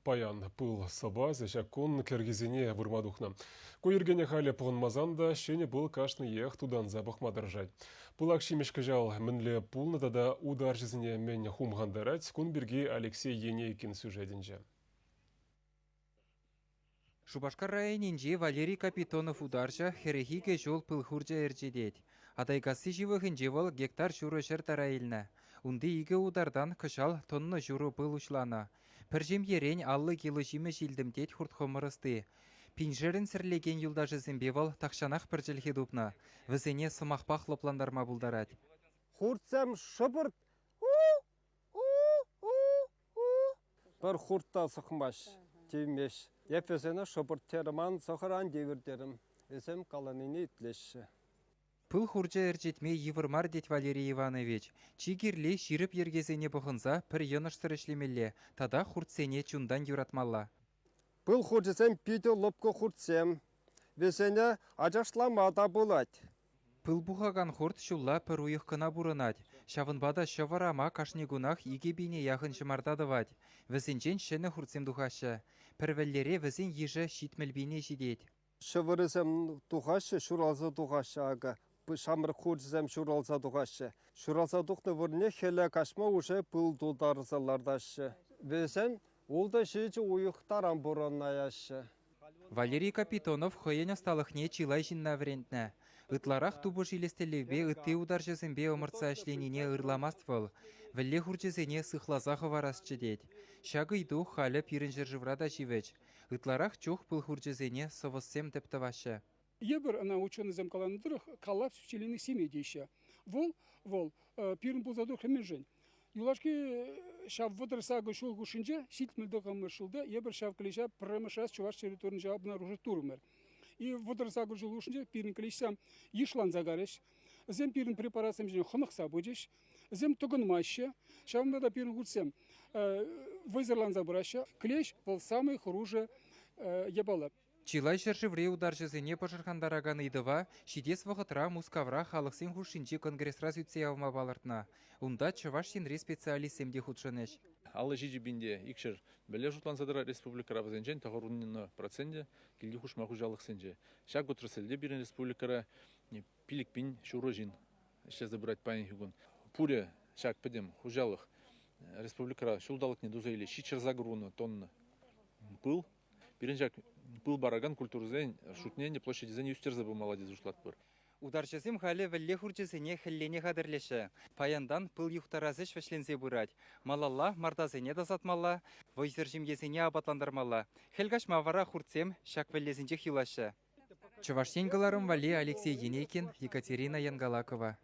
паян пыл саба зәшаккон кергезіне вырмадухна. Койыргене халі пұғынмазанда шене бұл кашны ех тудан забық мадыржать. Пылак шимешкі жал мінлі пулнада да удар жізіне мен хумғандарать, күн бірге Алексей Енейкин сюжетінже. Шубашкар районинже Валерий Капитонов ударша херехиге жол пылхуржа эржедет. Адайгасы живығынже вол гектар журы жыр тарайылна. Унды иге удардан кышал тонны журы пыл ушлана. Піржем ерен аллы килы жимі жилдімдет хуртхомырысты. Пинжерін сірлеген юлдажы зімбевал тақшанақ піржілхе дупна. Візіне сымақпақ лопландарма бұлдарад. Хуртсам шыбырт. Бір хуртта сұқмаш, теймеш. Епесені шыбырт теріман сұқыран девердерім. Есем қаланыны итлеші. Пыл хуржа эржетме евырмар дет Валерий Иванович. Чигирле ширіп ергезене бұғынса пір еныштыр ішлемелі. Тада хуртсене чундан юратмалла. Пыл хуртсем пиді лопко хуртсем. Весене ажашламада болад. Пыл бұғаған хурт шулла пір уйық кына бұрынад. Шавынбада шаварама кашнегунах иге бейне яғын жымардадывад. Візінчен шені хуртсем дұғашы. Пірвеллере візін ежі шитміл бейне жидет. Шывырызем дұғашы, шуралза дұғашы ага. Шамыр хуртсем шуралза дұғашы. Шуралза дұқты вырне хелі кашма уже пыл дұлдарызалардашы. Весен олда шейчі уйықтаран бұрынаяшы. Валерий Капитонов хойен осталықне чилай жинна врентна. Ытларах тубы жилестелевбе ытты удар жезімбе омыртса әшленіне ырламаствыл. Вәлле хурчезене сықлазағы варасчы дед. Шагы иду халі пирін жыржыврада живеч. Ытларах чух пыл хурчезене совыссем тептавашы. Ебір ана ученый замкаландырых коллапс в челенных семей дейші. Вол, пирін бұлзадыр хемен жен. Юлашки шав выдрысагы шул гушинже, ситмілді ғамыршылды, ебір шав кілеша пірімішас чуваш территоринже обнаружит турмер. И выдрысагы жул гушинже пирін кілешсам ешлан загареш, зем пирін препарациям жен хынықса будеш, зем тұғын маще, шавымда да пирін гудсем вызерлан забыраша, клеш был самый хуже ебалы. Чилай жыржывре удар жезене пожырхандараган идыва, шидес вғытра мускавра халықсен хушинчи конгрессра зүтсе авма балартна. Унда чываш сенре специалистемде худшынеш. Аллы жижибинде икшір біле жұтлансадыра республикара вазенжен тағыруннины проценде келді хушма хужалық сенже. Шак өтріселде бірін республикара пилікпин шуры жин. Ішлезді бірайт пайын хюгін. Пуре шак педем хужалық республикара шулдалық не дузайле шичер загруны тонны пыл. Бірінжак пыл бараган культурзен шутненде площади зен юстерзі бұл молодец ұшлат бір. Ударчасым халі вәлле хурчесене хіллене қадырлеші. Паяндан пыл юхтаразыш вәшлензе бұрад. Малалла мардазене дазатмалла, войсыржимгезене абатландармалла. Хелгаш мавара хурцем шак вәллезінче хилашы. Чываштен Вали Алексей Енейкин, Екатерина Янгалакова.